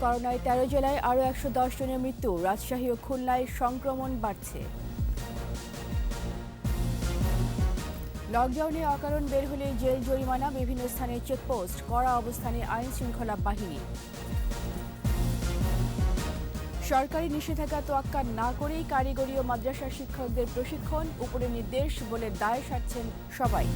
করোনায় ১৩ জেলায় আরও ১১০ জনের মৃত্যু। রাজশাহী ও খুলনায় সংক্রমণ বাড়ছে। লকডাউনে অকারণ বের হলে জেল জরিমানা, বিভিন্ন স্থানে চেকপোস্ট, কড়া অবস্থানে আইন শৃঙ্খলা বাহিনী। সরকারি নিষেধাজ্ঞা তোয়াক্কা না করেই কারিগরি ও মাদ্রাসা শিক্ষকদের প্রশিক্ষণ, উপরের নির্দেশ বলে দায় সারছেন সবাই।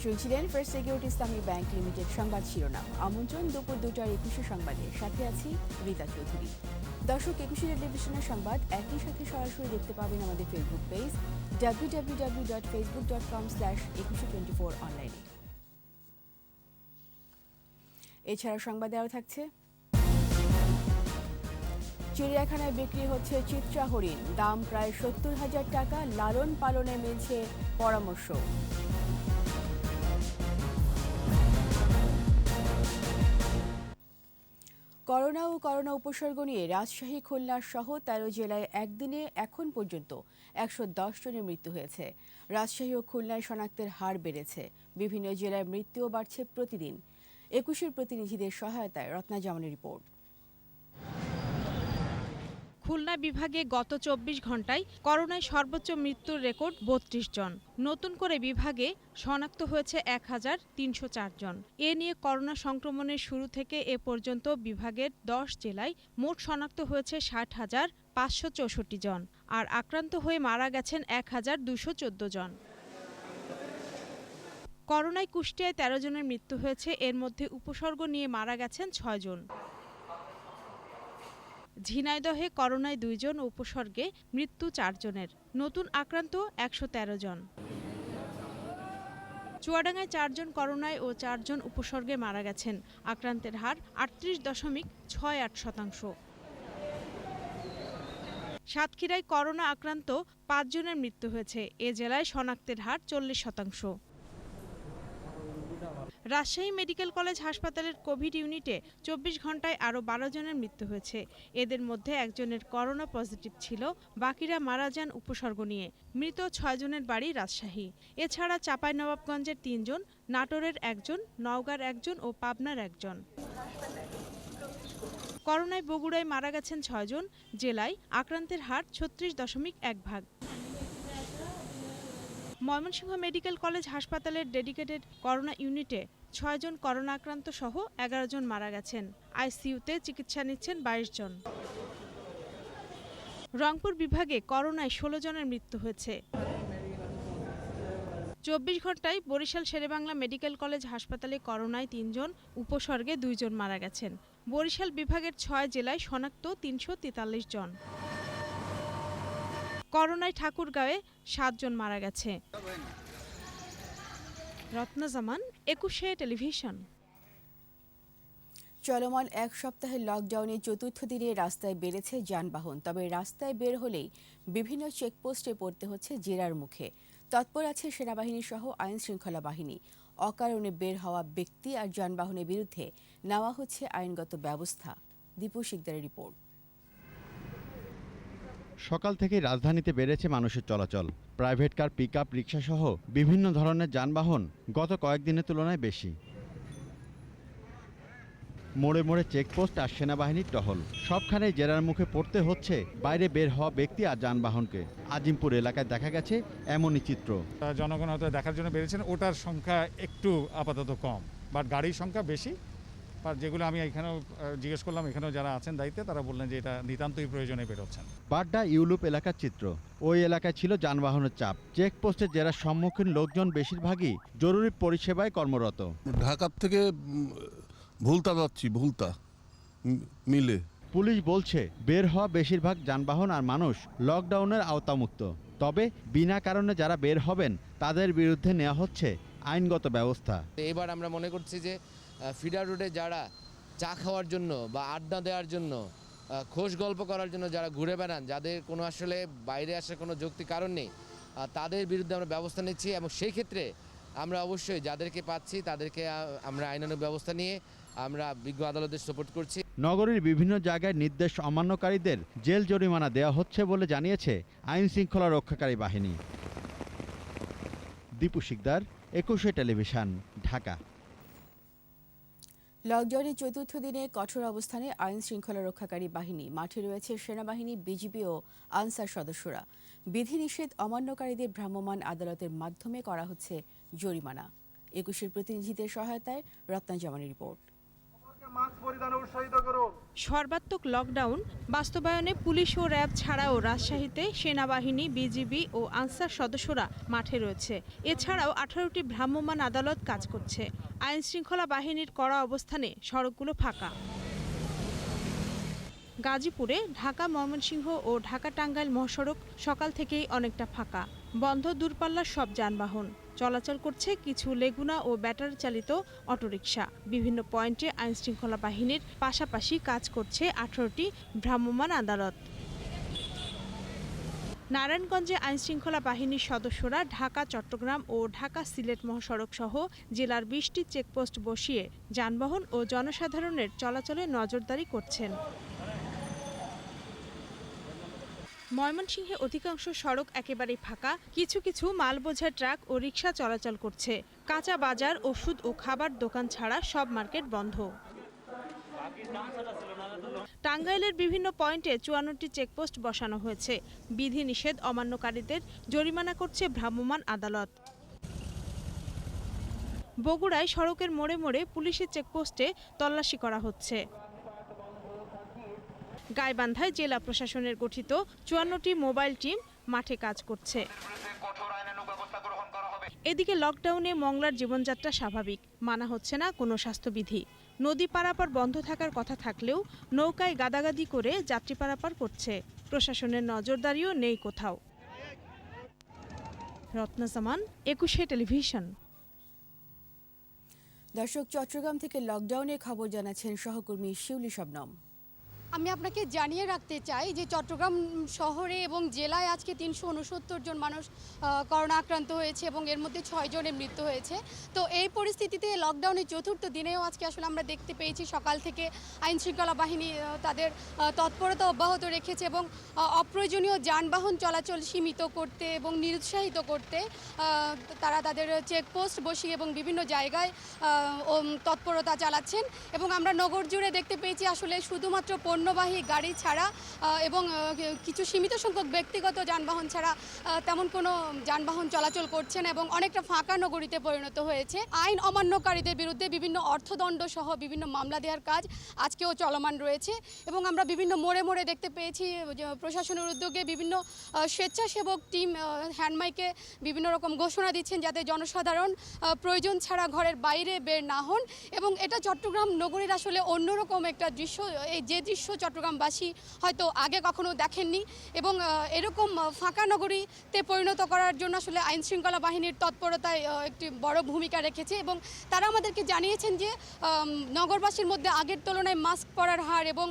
শুনছিলেন ফার্স্ট সিকিউরিটি ইসলামী ব্যাংক লিমিটেড সংবাদ শিরোনাম। আমন্ত্রণ দুপুর ২টার ২১ সংবাদে, সাথে আছি রীতা চৌধুরী। দর্শক, ২১ টেলিভিশনের সংবাদ একই সাথে সরাসরি দেখতে পাবেন আমাদের ফেসবুক পেজ www.facebook.com/2124 অনলাইনে। এছাড়া সংবাদে আরও থাকছে, চিড়িয়াখানায় বিক্রি হচ্ছে চিত্রা হরিণ, দাম প্রায় ৭০,০০০ টাকা, লালন পালনে মিলছে পরামর্শ। করোনা ও করোনা উপসর্গ নিয়ে রাজশাহী, খুলনা সহ ১৩ জেলায় একদিনে এখন পর্যন্ত ১১০ জনের মৃত্যু হয়েছে। রাজশাহী ও খুলনায় শনাক্তের হার বেড়েছে। বিভিন্ন জেলায় মৃত্যুও বাড়ছে প্রতিদিন। ২১-এর প্রতিনিধিদের সহায়তায় রত্না জামানের রিপোর্ট। খুলনা বিভাগে গত ২৪ ঘন্টায় করোনায় সর্বোচ্চ মৃত্যুর রেকর্ড ৩২ জন। নতুন করে বিভাগে শনাক্ত হয়েছে ১,৩০৪ জন। এ নিয়ে করোনা সংক্রমণের শুরু থেকে এ পর্যন্ত বিভাগের ১০ জেলায় মোট শনাক্ত হয়েছে ৬০,৫৬৪ জন, আর আক্রান্ত হয়ে মারা গেছেন ১,২১৪ জন। করোনায় কুষ্টিয়ায় ১৩ জনের মৃত্যু হয়েছে, এর মধ্যে উপসর্গ নিয়ে মারা গেছেন ৬ জন। ঝিনাইদহে করোনায় ২ জন ও উপসর্গে মৃত্যু ৪ জনের। নতুন আক্রান্ত ১১৩ জন। চুয়াডাঙ্গায় ৪ জন করোনায় ও ৪ জন উপসর্গে মারা গেছেন। আক্রান্তের হার ৩৮.৬৮%। সাতক্ষীরায় করোনা আক্রান্ত ৫ জনের মৃত্যু হয়েছে। এ জেলায় শনাক্তের হার ৪০%। রাজশাহী মেডিকেল কলেজ হাসপাতালের কোভিড ইউনিটে ২৪ ঘন্টায় আরও ১২ জনের মৃত্যু হয়েছে। এদের মধ্যে একজনের করোনা পজিটিভ ছিল, বাকিরা মারা যান উপসর্গ নিয়ে। মৃত ৬ জনের বাড়ি রাজশাহী। এছাড়া চাঁপাইনবাবগঞ্জের ৩ জন, নাটোরের ১ জন, নওগাঁর ১ জন ও পাবনার ১ জন। করোনায় বগুড়ায় মারা গেছেন ৬ জন। জেলায় আক্রান্তের হার ৩৬.১%। ময়মনসিংহ মেডিকেল কলেজ হাসপাতালের ডেডিকেটেড করোনা ইউনিটে ৬ জন করোনা আক্রান্ত সহ ১১ জন মারা গেছেন। আইসিইউতে চিকিৎসা নিচ্ছেন ২২ জন। রংপুর বিভাগে করোনায় ১৬ জনের মৃত্যু হয়েছে। ২৪ ঘন্টায় বরিশাল শেরেবাংলা মেডিকেল কলেজ হাসপাতালে করোনায় ৩ জন, উপসর্গে ২ জন মারা গেছেন। বরিশাল বিভাগের ৬ জেলায় শনাক্ত ৩৪৩ জন। করোনায় ঠাকুরগাঁওয়ে ৭ জন মারা গেছে। রত্না জামান, ২১ টেলিভিশন। চলমান এক সপ্তাহের লকডাউনে চতুর্থ দিনে রাস্তায় বেড়েছে যানবাহন। তবে রাস্তায় বের হলেই বিভিন্ন চেকপোস্টে পড়তে হচ্ছে জেরার মুখে। তৎপর আছে সেনাবাহিনী সহ আইন শৃঙ্খলা বাহিনী। অকারণে বের হওয়া ব্যক্তি আর যানবাহনের বিরুদ্ধে নেওয়া হচ্ছে আইনগত ব্যবস্থা। দীপু শিকদারের রিপোর্ট। সকাল থেকে রাজধানীতে বেড়েছে মানুষের চলাচল। প্রাইভেট কার, পিকআপ, রিকশা সহ বিভিন্ন ধরনের যানবাহন গত কয়েকদিনের তুলনায় বেশি। মোড়ে মোড়ে চেকপোস্ট আর সেনাবাহিনীর টহল। সবখানেই জেরার মুখে পড়তে হচ্ছে বাইরে বের হওয়া ব্যক্তি আর যানবাহনকে। আজিমপুর এলাকায় দেখা গেছে এমনই চিত্র। জনগণ হয়তো দেখার জন্য বেরিয়েছেন, ওটার সংখ্যা একটু আপাতত কম, বাট গাড়ির সংখ্যা বেশি। আর যেগুলো আমি এখানেও জিজ্ঞেস করলাম, এখানেও যারা আছেন দায়িত্বে, তারা বললেন যে এটা নিতান্তই প্রয়োজনে বেরোচ্ছেন। বাড্ডা ইউলুপ এলাকার চিত্র। ওই এলাকায় ছিল যানবাহনের চাপ। চেকপোস্টে জেরার সম্মুখীন লোকজন বেশিরভাগই জরুরি পরিষেবায় কর্মরত। ঢাকার থেকে ভুলতা যাচ্ছি, ভুলতা মিলে। পুলিশ বলছে বের হওয়া বেশিরভাগ যানবাহন আর মানুষ লকডাউনের আওতামুক্ত। তবে বিনা কারণে যারা বের হবেন তাদের বিরুদ্ধে নেওয়া হচ্ছে আইনগত ব্যবস্থা। এবার আমরা মনে করছি যে ফিডার রোডে যারা চা খাওয়ার জন্য বা আড্ডা দেওয়ার জন্য, খোশ গল্প করার জন্য যারা ঘুরে বেড়ান, যাদের কোনো আসলে বাইরে আসার কোনো যৌক্তিক কারণ নেই, তাদের বিরুদ্ধে আমরা ব্যবস্থা নিচ্ছি। এবং সেই ক্ষেত্রে আমরা অবশ্যই যাদেরকে পাচ্ছি তাদেরকে আমরা আইনানুগ ব্যবস্থা নিয়ে আমরা বিজ্ঞ আদালতের সাপোর্ট করছি। নগরীর বিভিন্ন জায়গায় নির্দেশ অমান্যকারীদের জেল জরিমানা দেওয়া হচ্ছে বলে জানিয়েছে আইন শৃঙ্খলা রক্ষাকারী বাহিনী। দীপু শিকদার, ২১ টেলিভিশন, ঢাকা। লকডাউনের চতুর্থ দিনে কঠোর অবস্থানে আইন শৃঙ্খলা রক্ষাকারী বাহিনী। মাঠে রয়েছে সেনাবাহিনী, বিজিবি ও আনসার সদস্যরা। বিধিনিষেধ অমান্যকারীদের ভ্রাম্যমাণ আদালতের মাধ্যমে করা হচ্ছে জরিমানা। ২১ প্রতিনিধিদের সহায়তায় রত্না জামানের রিপোর্ট। সর্বাত্মক লকডাউন বাস্তবায়নে পুলিশ ও র্যাব ছাড়াও রাজশাহীতে সেনাবাহিনী, বিজিবি ও আনসার সদস্যরা মাঠে রয়েছে। এছাড়াও 18টি ভ্রাম্যমাণ আদালত কাজ করছে। আইন শৃঙ্খলা বাহিনীর কড়া অবস্থানে সড়কগুলো ফাঁকা। গাজীপুরে ঢাকা ময়মনসিংহ ও ঢাকা টাঙ্গাইল মহাসড়ক সকাল থেকেই অনেকটা ফাঁকা। বন্ধ দূরপাল্লার সব যানবাহন। চলাচল করছে কিছু লেগুনা ও ব্যাটারি চালিত অটোরিকশা। বিভিন্ন পয়েন্টে আইন শৃঙ্খলা বাহিনীর পাশাপাশি কাজ করছে 18টি ভ্রাম্যমাণ আদালত। নারায়ণগঞ্জে আইন শৃঙ্খলা বাহিনীর সদস্যরা ঢাকা, চট্টগ্রাম ও ঢাকা সিলেট মহাসড়ক সহ জেলার 20টি চেকপোস্ট বসিয়ে যানবাহন ও জনসাধারণের চলাচলে নজরদারি করছেন। ময়মনসিংহে অধিকাংশ সড়ক একেবারেই ফাঁকা। কিছু কিছু মালবোঝাই ট্রাক ও রিকশা চলাচল করছে। কাঁচা বাজার, ওষুধ ও খাবার দোকান ছাড়া সব মার্কেট বন্ধ। টাঙ্গাইলের বিভিন্ন পয়েন্টে 54টি চেকপোস্ট বসানো হয়েছে। বিধিনিষেধ অমান্যকারীদের জরিমানা করছে ভ্রাম্যমাণ আদালত। বগুড়ায় সড়কের মোড়ে মোড়ে পুলিশের চেকপোস্টে তল্লাশি করা হচ্ছে। গাইবান্ধায় জেলা প্রশাসনের গঠিত 54টি মোবাইল টিম মাঠে কাজ করছে। এদিকে লকডাউনে মংলার জীবনযাত্রা স্বাভাবিক, মানা হচ্ছে না কোনো স্বাস্থ্যবিধি। নদী পারাপার বন্ধ থাকার কথা থাকলেও নৌকায় গাদাগাদি করে যাত্রী পারাপার করছে। প্রশাসনের নজরদারিও নেই কোথাও। রত্না জামান, 21 টেলিভিশন। দর্শক, চট্টগ্রাম থেকে লকডাউনের খবর জানাচ্ছেন সহকর্মী শিউলি শবনম। আমি আপনাকে জানিয়ে রাখতে চাই যে চট্টগ্রাম শহরে এবং জেলায় আজকে 369 জন মানুষ করোনা আক্রান্ত হয়েছে এবং এর মধ্যে 6 জনের মৃত্যু হয়েছে। তো এই পরিস্থিতিতে লকডাউনের চতুর্থ দিনেও আজকে আসলে আমরা দেখতে পেয়েছি সকাল থেকে আইন শৃঙ্খলা বাহিনী তাদের তৎপরতা অব্যাহত রেখেছে এবং অপ্রয়োজনীয় যানবাহন চলাচল সীমিত করতে এবং নিরুৎসাহিত করতে তারা তাদের চেকপোস্ট বসিয়ে এবং বিভিন্ন জায়গায় তৎপরতা চালাচ্ছেন। এবং আমরা নগর জুড়ে দেখতে পেয়েছি আসলে শুধুমাত্র পণ্যবাহী গাড়ি ছাড়া এবং কিছু সীমিত সংখ্যক ব্যক্তিগত যানবাহন ছাড়া তেমন কোনো যানবাহন চলাচল করছে না এবং অনেকটা ফাঁকা নগরীতে পরিণত হয়েছে। আইন অমান্যকারীদের বিরুদ্ধে বিভিন্ন অর্থদণ্ড সহ বিভিন্ন মামলা দেওয়ার কাজ আজকেও চলমান রয়েছে এবং আমরা বিভিন্ন মোড়ে মোড়ে দেখতে পেয়েছি প্রশাসনের উদ্যোগে বিভিন্ন স্বেচ্ছাসেবক টিম হ্যান্ডমাইকে বিভিন্ন রকম ঘোষণা দিচ্ছেন যাতে জনসাধারণ প্রয়োজন ছাড়া ঘরের বাইরে বের না হন। এবং এটা চট্টগ্রাম নগরীর আসলে অন্যরকম একটা দৃশ্য, এই যে দৃশ্য চট্টগ্রামবাসী হয়তো আগে কখনো দেখেননি এবং এরকম ফাঁকা নগরীতে পরিণত করার জন্য আসলে আইন শৃঙ্খলা বাহিনীর তৎপরতায় একটি বড় ভূমিকা রেখেছে এবং তারা আমাদেরকে জানিয়েছেন যে নগরবাসীর মধ্যে আগের তুলনায় মাস্ক পরার হার এবং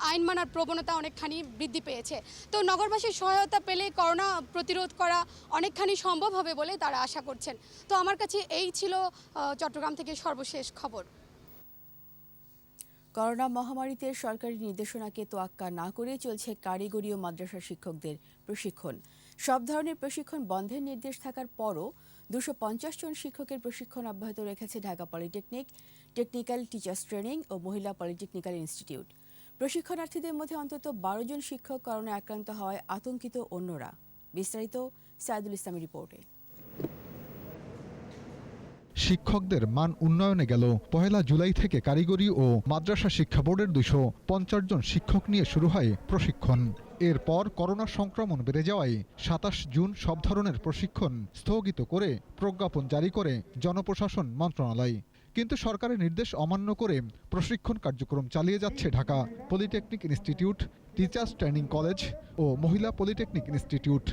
আইন মানার প্রবণতা অনেকখানি বৃদ্ধি পেয়েছে। তো নগরবাসীর সহায়তা পেলে করোনা প্রতিরোধ করা অনেকখানি সম্ভব হবে বলে তারা আশা করছেন। তো আমার কাছে এই ছিল চট্টগ্রাম থেকে সর্বশেষ খবর। করোনা মহামারীতে সরকারি নির্দেশনাকে তোয়াক্কা না করে চলছে কারিগরি ও মাদ্রাসা শিক্ষকদের প্রশিক্ষণ। সব ধরনের প্রশিক্ষণ বন্ধের নির্দেশ থাকার পরও 250 জন শিক্ষকের প্রশিক্ষণ অব্যাহত রেখেছে Dhaka polytechnic, technical teachers training ও মহিলা পলিটেকনিক্যাল ইনস্টিটিউট। প্রশিক্ষণার্থীদের মধ্যে অন্তত 12 জন শিক্ষক করোনায় আক্রান্ত হওয়ায় আতঙ্কিত অন্যরা। বিস্তারিত সাইদুল ইসলামের রিপোর্টে। শিক্ষকদের মান উন্নয়নে গেল 1 জুলাই থেকে কারিগরি ও মাদ্রাসা শিক্ষা বোর্ডের 250 জন শিক্ষক নিয়ে শুরু হয় প্রশিক্ষণ। এরপর করোনা সংক্রমণ বেড়ে যাওয়ায় 27 জুন সব ধরনের প্রশিক্ষণ স্থগিত করে প্রজ্ঞাপন জারি করে জনপ্রশাসন মন্ত্রণালয়। কিন্তু সরকারের নির্দেশ অমান্য করে প্রশিক্ষণ কার্যক্রম চালিয়ে যাচ্ছে Dhaka polytechnic institute, teachers training college ও মহিলা পলিটেকনিক ইনস্টিটিউট।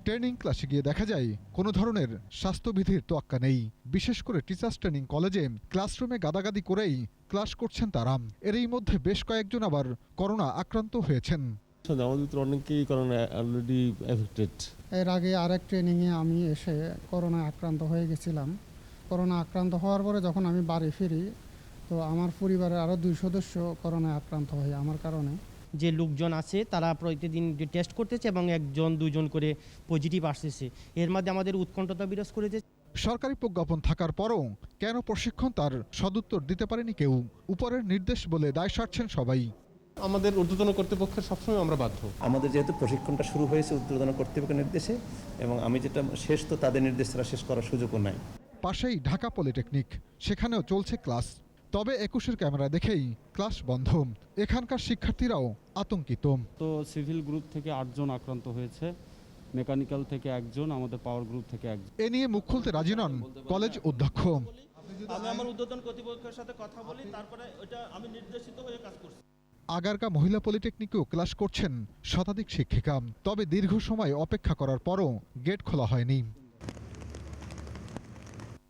ট্রেনিং ক্লাসে গিয়ে দেখা যায় কোনো ধরনের স্বাস্থ্যবিধির তোয়াক্কা নেই। বিশেষ করে টিচার্স ট্রেনিং কলেজে ক্লাসরুমে গাদাগাদি করেই ক্লাস করছেন তারা। এরই মধ্যে বেশ কয়েকজন আবার করোনা আক্রান্ত হয়েছেন। আমাদের তো অনেকেই করোনা অলরেডি এফেক্টেড। এর আগে আরেক ট্রেনিংয়ে আমি এসে করোনা আক্রান্ত হয়ে গেছিলাম। করোনা আক্রান্ত হওয়ার পরে যখন আমি বাড়ি ফিরি তো আমার পরিবারের আরও 2 সদস্য করোনায় আক্রান্ত হয় আমার কারণে। যে লোকজন আছে তারা প্রতিদিন টেস্ট করতেছে এবং 1-2 করে পজিটিভ আসতেছে। এর মধ্যে আমাদের উৎকণ্ঠতা বিরাজ করেছে। সরকারি প্রজ্ঞাপন থাকার পরও কেন প্রশিক্ষণ তার সদুত্তর দিতে পারেনি কেউ। উপরের নির্দেশ বলে দায় সারছেন সবাই। আমাদের ঊর্ধ্বতন কর্তৃপক্ষের সবসময় আমরা বাধ্য। আমাদের যেহেতু প্রশিক্ষণটা শুরু হয়েছে ঊর্ধ্বতন কর্তৃপক্ষের নির্দেশে, এবং আমি যেটা শেষ, তো তাদের নির্দেশ ছাড়া শেষ করার সুযোগও নাই। পাশেই ঢাকা পলিটেকনিক, সেখানেও চলছে ক্লাস। তবে 21-এর ক্যামেরা দেখেই ক্লাস বন্ধ। এখানকার শিক্ষার্থীরাও আতঙ্কিত। তো সিভিল গ্রুপ থেকে 8 জন আক্রান্ত হয়েছে, মেকানিক্যাল থেকে 1 জন, আমাদের পাওয়ার গ্রুপ থেকে 1 জন। এ নিয়ে মুখ খুলতে রাজি নন কলেজ অধ্যক্ষ। আমি আমার ঊর্ধ্বতন কর্তৃপক্ষের সাথে কথা বলি, তারপরে এটা আমি নির্দেশিত হয়ে কাজ করছি। আগারগা মহিলা পলিটেকনিকেও ক্লাস করছেন শতাধিক শিক্ষিকা। তবে দীর্ঘ সময় অপেক্ষা করার পরও গেট খোলা হয়নি।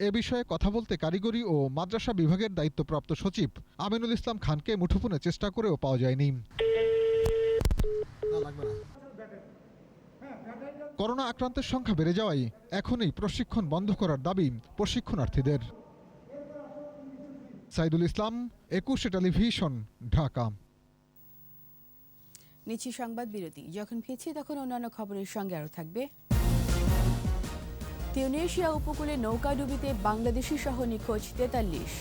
এ বিষয়ে কথা বলতে কারিগরি ও মাদ্রাসা বিভাগের দায়িত্বপ্রাপ্ত সচিব আমিনুল ইসলাম খানকে মুঠোফোনে চেষ্টা করেও পাওয়া যায়নি। করোনা আক্রান্তের সংখ্যা বেড়ে যাওয়ায় এখনই প্রশিক্ষণ বন্ধ করার দাবি প্রশিক্ষণার্থীদের। সাইদুল ইসলাম, 21 টেলিভিশন, ঢাকা। নিচ্ছি সংবাদ বিরতি। যখন ফিরছি তখন অন্যান্য খবরের সঙ্গে আরও থাকবে। তিউনিসিয়া উপকূলে নৌকাডুবিতে বাংলাদেশি সহ নিখোঁজ 43।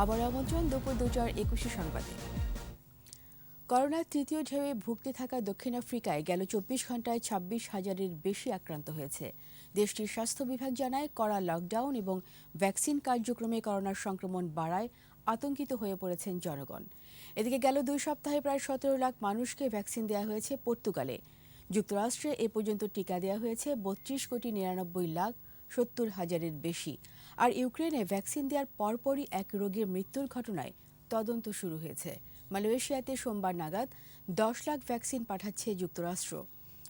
আবার আমন্ত্রণ দুপুর 2টার 21 সংবাদে। করোনার তৃতীয় ঢেউয়ে ভুগতে থাকা দক্ষিণ আফ্রিকায় গেল 24 ঘন্টায় 26,000-এর বেশি আক্রান্ত হয়েছে। দেশটির স্বাস্থ্য বিভাগ জানায়, কড়া লকডাউন এবং ভ্যাকসিন কার্যক্রমে করোনার সংক্রমণ বাড়ায় আতঙ্কিত হয়ে পড়েছেন জনগণ। এদিকে গেল 2 সপ্তাহে প্রায় 17 লাখ মানুষকে ভ্যাকসিন দেওয়া হয়েছে পর্তুগালে। যুক্তরাষ্ট্রে এ পর্যন্ত টিকা দেওয়া হয়েছে 32,99,70,000-এর বেশি। আর ইউক্রেনে ভ্যাকসিন দেওয়ার পরপরই এক রোগীর মৃত্যুর ঘটনায় তদন্ত শুরু হয়েছে। মালয়েশিয়াতে সোমবার নাগাদ 10 লাখ ভ্যাকসিন পাঠাচ্ছে যুক্তরাষ্ট্র।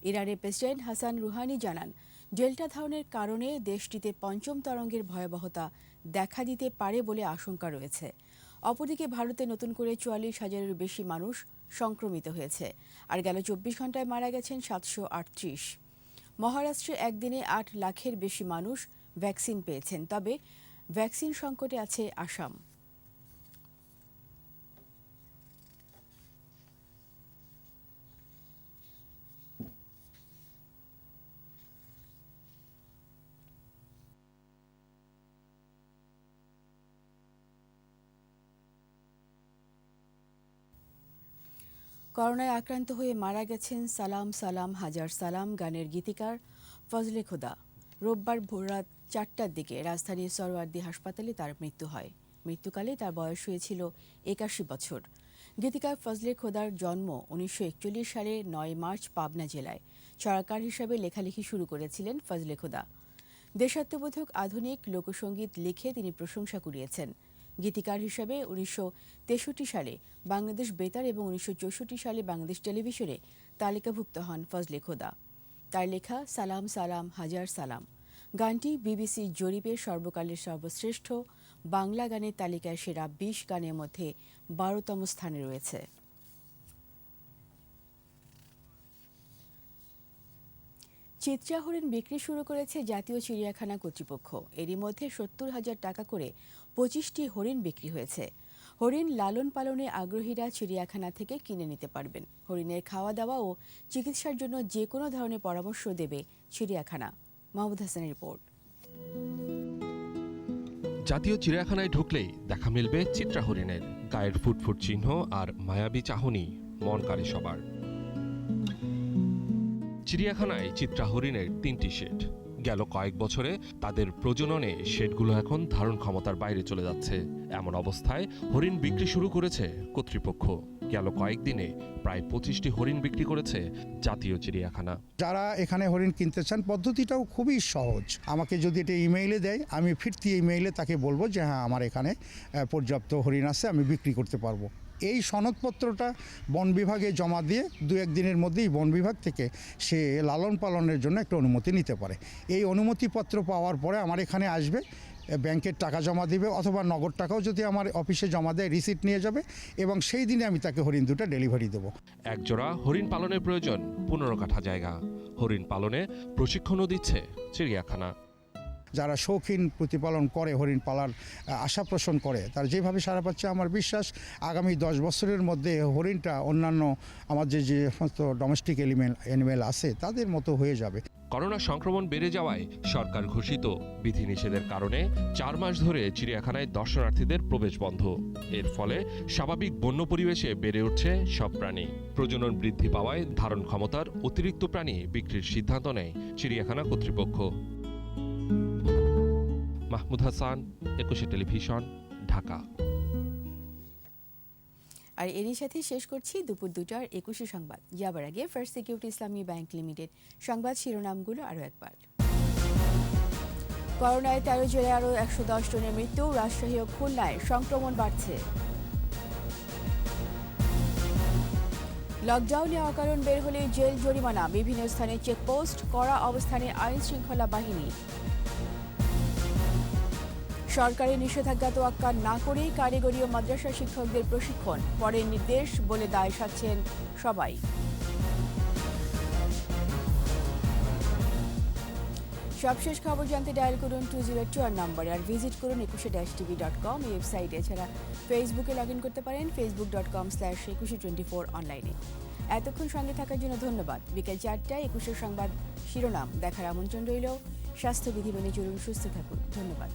ইরানের প্রেসিডেন্ট হাসান রুহানি জানান, ডেল্টা ধরনের কারণে দেশটিতে পঞ্চম তরঙ্গের ভয়াবহতা দেখা দিতে পারে বলে আশঙ্কা রয়েছে। অপরদিকে ভারতে নতুন করে 44,000-এর বেশি মানুষ সংক্রমিত হয়েছে। আর গেল 24 ঘন্টায় মারা গেছেন 738। মহারাষ্ট্রে একদিনে 8 লাখের বেশি মানুষ ভ্যাকসিন পেয়েছেন। তবে ভ্যাকসিন সংকটে আছে আসাম। করোনায় আক্রান্ত হয়ে মারা গেছেন সালাম সালাম হাজার সালাম গানের গীতিকার ফজলে খোদা। রোববার ভোররাত 4টার দিকে রাজধানীর সরওয়ার্দী হাসপাতালে তার মৃত্যু হয়। মৃত্যুকালে তার বয়স হয়েছিল 81 বছর। গীতিকার ফজলে খোদার জন্ম 1941 সালের 9 মার্চ পাবনা জেলায়। ছড়াকার হিসাবে লেখালেখি শুরু করেছিলেন ফজলে খোদা। দেশাত্মবোধক আধুনিক লোকসঙ্গীত লিখে তিনি প্রশংসা কুড়িয়েছেন। গীতিকার হিসাবে 1963 সালে বাংলাদেশ বেতার এবং 1964 সালে বাংলাদেশ টেলিভিশনে তালিকাভুক্ত হন ফজলে খোদা। তার লেখা সালাম সালাম হাজার সালাম গানটি বিবিসি জরিপে সর্বকালের সর্বশ্রেষ্ঠ বাংলা গানের তালিকায় সেরা 20 গানের মধ্যে 12তম স্থানে রয়েছে। চিত্রা হরিণ বিক্রি শুরু করেছে জাতীয় চিড়িয়াখানা কর্তৃপক্ষ। এরই মধ্যে 70,000 টাকা করে 25টি হরিণ বিক্রি হয়েছে। হরিণ লালন পালনে আগ্রহীরা চিড়িয়াখানা থেকে কিনে নিতে পারবেন। হরিণের খাওয়া দাওয়া ও চিকিৎসার জন্য যে কোনো ধরনের পরামর্শ দেবে চিড়িয়াখানা। মাহমুদ হাসানের রিপোর্ট। জাতীয় চিড়িয়াখানায় ঢুকলেই দেখা মিলবে চিত্রা হরিণের। গায়ের ফুটফুট চিহ্ন আর মায়াবী চাহনি মন কাড়ে সবার। চিড়িয়াখানায় চিত্রা হরিণের 3টি শেড। গেল কয়েক বছরে তাদের প্রজননে শেডগুলো এখন ধারণ ক্ষমতার বাইরে চলে যাচ্ছে। এমন অবস্থায় হরিণ বিক্রি শুরু করেছে কর্তৃপক্ষ। গেল কয়েকদিনে প্রায় 25টি হরিণ বিক্রি করেছে জাতীয় চিড়িয়াখানা। যারা এখানে হরিণ কিনতে চান, পদ্ধতিটাও খুবই সহজ। আমাকে যদি এটা ইমেইলে দেয়, আমি ফিরতি ইমেইলে তাকে বলবো যে হ্যাঁ, আমার এখানে পর্যাপ্ত হরিণ আছে, আমি বিক্রি করতে পারবো। এই সনদপত্রটা বন বিভাগে জমা দিয়ে 2-1 দিনের মধ্যেই বন বিভাগ থেকে সে লালন পালনের জন্য একটা অনুমতি নিতে পারে। এই অনুমতিপত্র পাওয়ার পরে আমার এখানে আসবে, ব্যাংকের টাকা জমা দিবে অথবা নগদ টাকাও যদি আমার অফিসে জমা দেয় রিসিট নিয়ে যাবে এবং সেই দিনে আমি তাকে হরিণ দুটো ডেলিভারি দেবো। একজোড়া হরিণ পালনের প্রয়োজন 15 কাঠা জায়গা। হরিণ পালনে প্রশিক্ষণও দিচ্ছে চিড়িয়াখানা। যারা শৌখিন প্রতিপালন করে হরিণ পালার আশা পোষণ করে তার যেভাবে সারা পাচ্ছে আমার বিশ্বাস আগামী 10 বছরের মধ্যে হরিণটা অন্যান্য আমাদের যে সমস্ত ডোমেস্টিক অ্যানিমেল আছে তাদের মতো হয়ে যাবে। করোনা সংক্রমণ বেড়ে যাওয়ায় সরকার ঘোষিত বিধিনিষেধের কারণে 4 মাস ধরে চিড়িয়াখানায় দর্শনার্থীদের প্রবেশ বন্ধ। এর ফলে স্বাভাবিক বন্য পরিবেশে বেড়ে উঠছে সব প্রাণী। প্রজনন বৃদ্ধি পাওয়ায় ধারণ ক্ষমতার অতিরিক্ত প্রাণী বিক্রির সিদ্ধান্ত নেয় চিড়িয়াখানা কর্তৃপক্ষ। মাহমুদ হাসান, 21 টেলিভিশন, ঢাকা। আর এরই সাথে শেষ করছি দুপুর 2টার 21 সংবাদ। যাবার আগে ফার্স্ট সিকিউরিটি ইসলামী ব্যাংক লিমিটেড সংবাদ শিরোনামগুলো আরও একবার। করোনায় 13 জেলায় আরও 110 জনের মৃত্যু। রাজশাহী ও খুলনায় সংক্রমণ বাড়ছে। লকডাউনে অকারণ বের হলে জেল জরিমানা। বিভিন্ন স্থানে চেকপোস্ট, কড়া অবস্থানে আইন শৃঙ্খলা বাহিনী। সরকারি নিষেধাজ্ঞা তোয়াক্কা না করেই কারিগরি ও মাদ্রাসা শিক্ষকদের প্রশিক্ষণ। পরের নির্দেশ বলে দায় সাধছেন সবাই। সবশেষ খবর জানতে ডায়াল করুন 202 নম্বরে আর ভিজিট করুন 21-tv.com এই ওয়েবসাইটে। এছাড়া ফেসবুকে লগ ইন করতে পারেন facebook.com/2124 অনলাইনে। এতক্ষণ সঙ্গে থাকার জন্য ধন্যবাদ। বিকেল 4টায় 21 সংবাদ শিরোনাম দেখার আমন্ত্রণ রইল। স্বাস্থ্যবিধি মেনে চলুন, সুস্থ থাকুন। ধন্যবাদ।